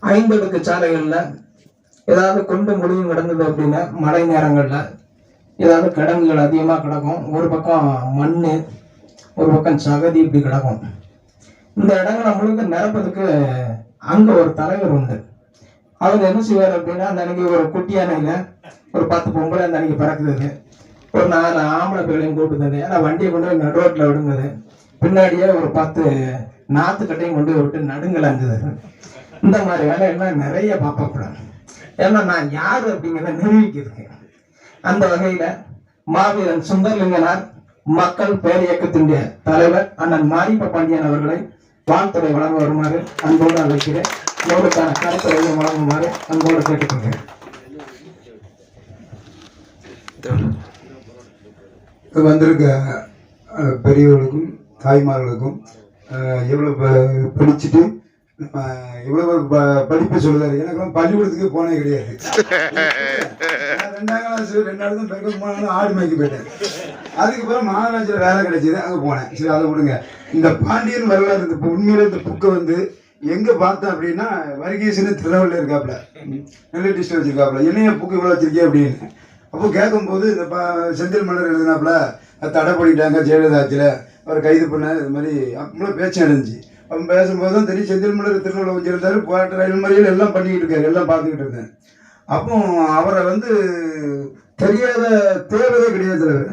5 அடுக்கு சாலைகள்ல ஏதாவது கொண்டு முடிவு கிடந்தது அப்படின்னா மழை நேரங்கள்ல ஏதாவது கிடங்குகள் அதிகமா கிடக்கும். ஒரு பக்கம் மண்ணு, ஒரு பக்கம் சகதி இப்படி கிடக்கும். இந்த இடங்களை முழுக்க நிரப்பதுக்கு அங்க ஒரு தலைவர் உண்டு. அவர் என்ன செய்வார் அப்படின்னா, அந்த அன்னைக்கு ஒரு குட்டி யானையில ஒரு 10 பொம்பளை அந்த அன்னைக்கு பறக்குது, ஒரு 4 ஆம்பளை பிள்ளையும் கூட்டுது. ஏன்னா வண்டியை கொண்டு போய் நடு ரோட்ல விடுங்குது. பின்னாடியே ஒரு 10 நாத்துக்கட்டையும் கொண்டு போய் விட்டு நடுங்கலாங்குது. இந்த மாதிரி வேலையெல்லாம் நிறைய பார்ப்பக்கூடாது. ஏன்னா நான் யாரு அப்படிங்கிறத நிரூபிக்கிறதுக்கு. அந்த வகையில மாவீரன் சுந்தரலிங்கனார் மக்கள் பேரியக்கத்தினுடைய தலைவர் அண்ணன் மாரிப்ப பாண்டியன் அவர்களை வாழ்த்துறை வழங்க வருமாறு அன்போடு அழைக்கிறேன். நூறுக்கான கருத்துறையை வழங்குமாறு அன்போடு கேட்டுக்கொள்கிறேன். வந்திருக்க பெரியவர்களுக்கும் தாய்மார்களுக்கும் எவ்வளோ படிச்சுட்டு இவ்வளவு படிப்பு சொல்லுறாரு. எனக்கு பள்ளிக்கூடத்துக்கு போனே கிடையாது. 2ஆம் கிளாஸ் 2 நாள் தான் பிறகு 3 நாள் ஆடு மேய்க்க போயிட்டேன். அதுக்கப்புறம் மகாராஜில் வேலை கிடைச்சது, அங்கே போனேன். சரி, அதை விடுங்க. இந்த பாண்டியன் வரலாறு இந்த உண்மையில இந்த புக்கை வந்து எங்கே பார்த்தேன் அப்படின்னா, வருகேசன் திருநெல்வேலியில் இருக்காப்புல, நெல்லை டிஸ்ட்ரிக்ட் வச்சிருக்காப்புல. என்னைய புக்கு இவ்வளோ வச்சிருக்கேன் அப்படின்னு அப்போ கேட்கும்போது இந்த செந்தில் மன்னர் எழுதினாப்புல தடை பண்ணிட்டாங்க ஜெயலலிதாச்சில், அவர் கைது பண்ண இது மாதிரி அப்போ பேச்சு நடந்துச்சு. அவன் பேசும்போது தான் தெரியும் செந்தில் மன்னர் திருநெல்வேலி வச்சிருந்தாரு. போராட்ட ரயில் முறையில் எல்லாம் பண்ணிக்கிட்டு இருக்காரு, எல்லாம் பார்த்துக்கிட்டு இருந்தேன். அப்போ அவரை வந்து தெரியாத தேவையே கிடையாது தலைவர்.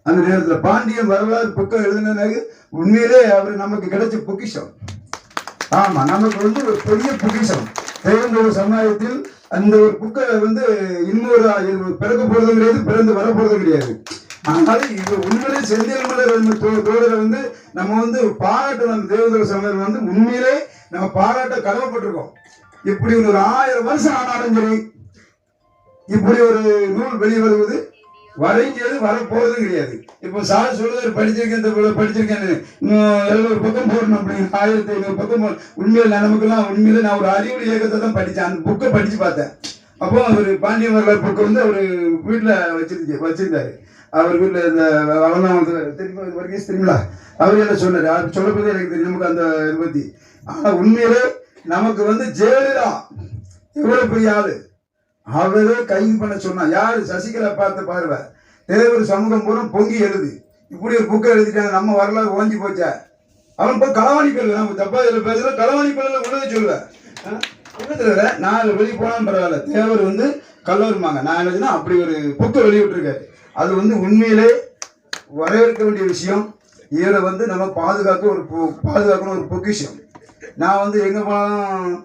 அந்த நேரத்தில் பாண்டியன் வரலாறு புக்கை எழுதினாரு. உண்மையிலே அவர் நமக்கு கிடைச்ச பொக்கிஷம். ஆமா, நமக்கு வந்து ஒரு பெரிய பொக்கிஷம். தேவந்தோட சமுதாயத்தில் அந்த ஒரு புக்கை வந்து இன்னொரு பிறக்க போறது கிடையாது, பிறந்து வர போறது கிடையாது. அதனால இது உண்மையிலே செந்தில் மலர் தோழரை வந்து நம்ம வந்து பாராட்டணும். தேவதோட சமுதாயம் வந்து உண்மையிலே நம்ம பாராட்ட கடமைப்பட்டிருக்கோம். இப்படி ஒரு 1000 வருஷம் ஆனாலும் சரி, இப்படி ஒரு நூல் வெளிவருவது வரைஞ்சது வரப்போறதும் கிடையாது. இப்போ சார் சொல்லுவார் படிச்சிருக்கேன் 700 பக்கம் போடணும் அப்படின்னு. 1500 பக்கம் உண்மையில நமக்குலாம் உண்மையில நான் ஒரு அறிவுரை இயக்கத்தை தான் படித்தேன். அந்த புக்கை படிச்சு பார்த்தேன். அப்போ அவர் பாண்டியன் வரலாறு புக்கை வந்து அவர் வீட்டில் வச்சிருந்தாரு. அவர் வீட்டில் இந்த அவன் திரும்ப வரைக்கும் தெரியுங்களா, அவர் என்ன சொன்னார் சொல்லப்போது எனக்கு தெரியும் நமக்கு அந்த இதை பற்றி. ஆனால் உண்மையிலே நமக்கு வந்து ஜெயலலிதா எவ்வளோ பெரிய ஆளு. அவரே கைது பண்ண சொன்னா யாரு? சசிகலா பார்த்த பார்வை. தலைவர் சமூகம் பூரா பொங்கி எழுது. இப்படி ஒரு புக்கை எழுதிட்டாங்க, நம்ம வரலாறு ஓஞ்சி போச்சா. அவன் போய் களவாணி பல்லு, நம்ம தப்பா இதில் பேசுகிற களவாணி பல்ல உடனே சொல்லுவேன். தவிர 4 வெளியே போனாலும் பரவாயில்ல, தேவர் வந்து கல்லூரிமாங்க. நான் என்னச்சுன்னா அப்படி ஒரு புக்கை வெளியிட்டிருக்காரு. அது வந்து உண்மையிலே வரவேற்க வேண்டிய விஷயம். இதில் வந்து நம்ம பாதுகாக்கணும் ஒரு பொக்கிஷம். நான் வந்து எங்கே போனாலும்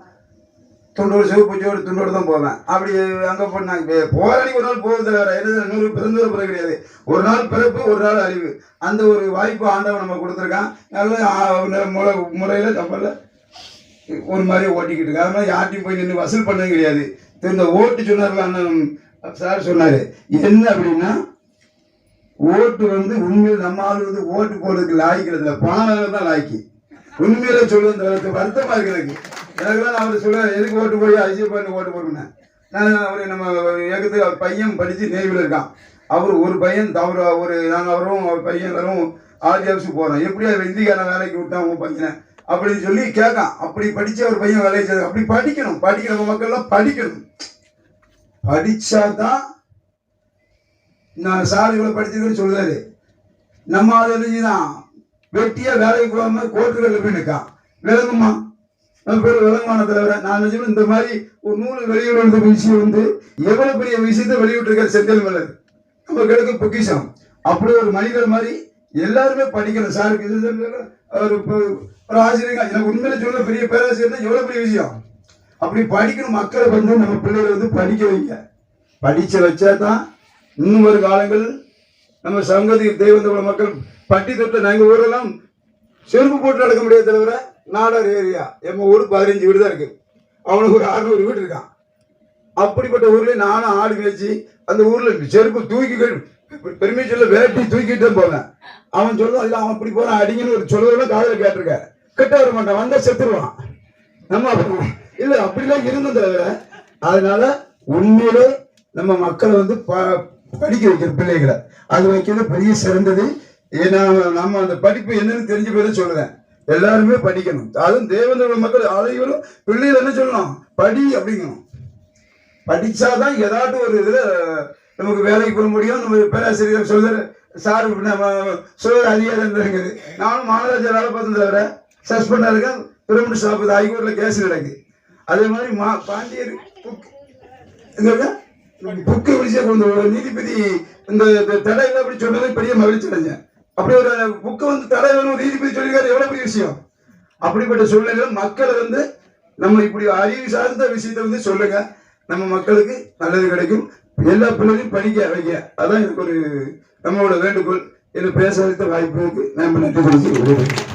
துண்டோடு சிவப்பூச்சியோடு துண்டோடு தான் போவேன். அப்படி அங்கே போனாங்க போராடி ஒரு நாள் போவது வேற. 100 பிறந்தோட பிறகு கிடையாது. ஒரு நாள் பிறப்பு, ஒரு நாள் அறிவு. அந்த ஒரு வாய்ப்பு ஆண்டவன் நம்ம கொடுத்துருக்கான். நல்ல முறையில் கப்பலில் ஒரு மாதிரி ஓட்டிக்கிட்டு இருக்கு. அதனால யார்ட்டையும் போய் நின்று வசூல் பண்ணது கிடையாது. இந்த ஓட்டு சொன்னார்ல அண்ணன் சார் சொன்னார். என்ன அப்படின்னா, ஓட்டு வந்து உண்மையில் நம்ம ஆள் வந்து ஓட்டு போடுறதுக்கு லாய்க்கிறதுல பணம் தான் லாய்க்கு. உண்மையில சொல்லுறது வருத்தமா இருக்கிறதுக்கு எனக்குலாம் அவர் சொல்ல எதுக்கு ஓட்டு போய் ஐசிஎஃப் பண்ணி ஓட்டு போடுனேன். நான் அவர் நம்ம இயக்கத்துக்கு அவர் பையன் படித்து நேவியில் இருக்கான். அவர் ஒரு பையன் நாங்கள் அவரும் அவர் பையன் வரும் ஆர்டிஎஃப்ஸுக்கு போகிறோம். எப்படி அவர் இந்திக்கான வேலைக்கு விட்டான் உங்கள் பையனை அப்படின்னு சொல்லி கேட்கான். அப்படி படித்து அவர் பையன் வேலையை செய்ய அப்படி படிக்கணும். படிக்கிற மக்கள்லாம் படிக்கணும். படித்தாதான் நான் சார் இவ்வளோ படிச்சிருக்கேன்னு சொல்லுறாரு. நம்ம ஆளுதான் வெட்டியாக வேலைக்கு போகாமல் கோர்ட்டுகளில் போய் நிற்கான். விளங்குமா? நம்ம பேர் விளங்குமான தலைவரை நான் நினைச்சோம். இந்த மாதிரி ஒரு நூல் வெளியிடுற விஷயம் வந்து எவ்வளோ பெரிய விஷயத்தை வெளியிட்டிருக்காரு செந்தில் மலர். நம்ம கிடைக்க பொக்கிஷம். அப்படி ஒரு மனிதர் மாதிரி எல்லாருமே படிக்கணும். சாருக்கு ஒரு ஆசிரியர் எனக்கு உண்மையில சொல்ல பெரிய பேராசிரியர் தான் எவ்வளோ பெரிய விஷயம். அப்படி படிக்கணும். மக்களை வந்து நம்ம பிள்ளைகளை வந்து படிக்க வைக்க படிச்ச வச்சா தான் இன்னும் ஒரு காலங்கள் நம்ம சங்கதி தெய்வந்தோட மக்கள் பட்டி தொட்ட. நாங்கள் ஊரெல்லாம் செருப்பு போட்டு நடக்க முடியாது தவிர நாடார் ஏரியா. எங்கள் ஊர் 15 வீடு தான் இருக்கு. அவனுக்கு ஒரு 600 வீடு இருக்கான். அப்படிப்பட்ட ஊர்ல நானும் ஆடு மேய்ச்சி அந்த ஊர்ல செருப்பு தூக்கி பெருமை சொல்ல வேட்டி தூக்கிட்டு போவேன். அவன் சொல்லுவான், இல்லை அவன் அப்படி போறான் அடிங்கன்னு ஒரு சொல்லுவதெல்லாம் காதல கேட்டிருக்க. கிட்ட வர மாட்டான், வந்தா செத்துருவான். நம்ம அப்படி இல்லை, அப்படிலாம் இருந்தது தவிர. அதனால உண்மையிலே நம்ம மக்களை வந்து படிக்க வைக்கிற பிள்ளைகளை அது வைக்கிறது பெரிய சிறந்தது. ஏன்னா நம்ம அந்த படிப்பு என்னன்னு தெரிஞ்சு போய் சொல்லுவேன். எல்லாருமே படிக்கணும். அதுவும் தேவேந்திர மக்கள் அனைவரும் பிள்ளைகள் என்ன சொல்லணும், படி அப்படிங்கணும். படிச்சாதான் ஏதாட்டும் ஒரு இதுல நமக்கு வேலைக்கு போக முடியும். நம்ம பேராசிரியர் சொல்ற சார் நம்ம சொல்ற அதிகாரம் இருக்குது. நானும் மாநகராட்சி வேலை பார்த்தது தவிர சஸ்பெண்ட் இருக்கேன். பிரமிட் ஸ்டாப் ஹைகோர்ட்ல கேஸ் கிடக்கு. அதே மாதிரி பாண்டியர் புக்கு பிடிச்ச நீதிபதி இந்த தடை இல்லை அப்படி சொன்னது பெரிய மகிழ்ச்சி அடைஞ்சேன். அப்படி ஒரு புக்கு வந்து தடை வேணும் நீதிபதி சொல்லியிருக்காரு, எவ்வளவு பெரிய விஷயம். அப்படிப்பட்ட சூழ்நிலையில மக்களை வந்து நம்ம இப்படி அறிவு சார்ந்த விஷயத்த வந்து சொல்லுங்க, நம்ம மக்களுக்கு நல்லது கிடைக்கும். எல்லா பிள்ளைகளையும் படிக்க வைக்க, அதான் எனக்கு ஒரு நம்மளோட வேண்டுகோள். என்ன பேச வாய்ப்பு இருக்கு. நான் நன்றி.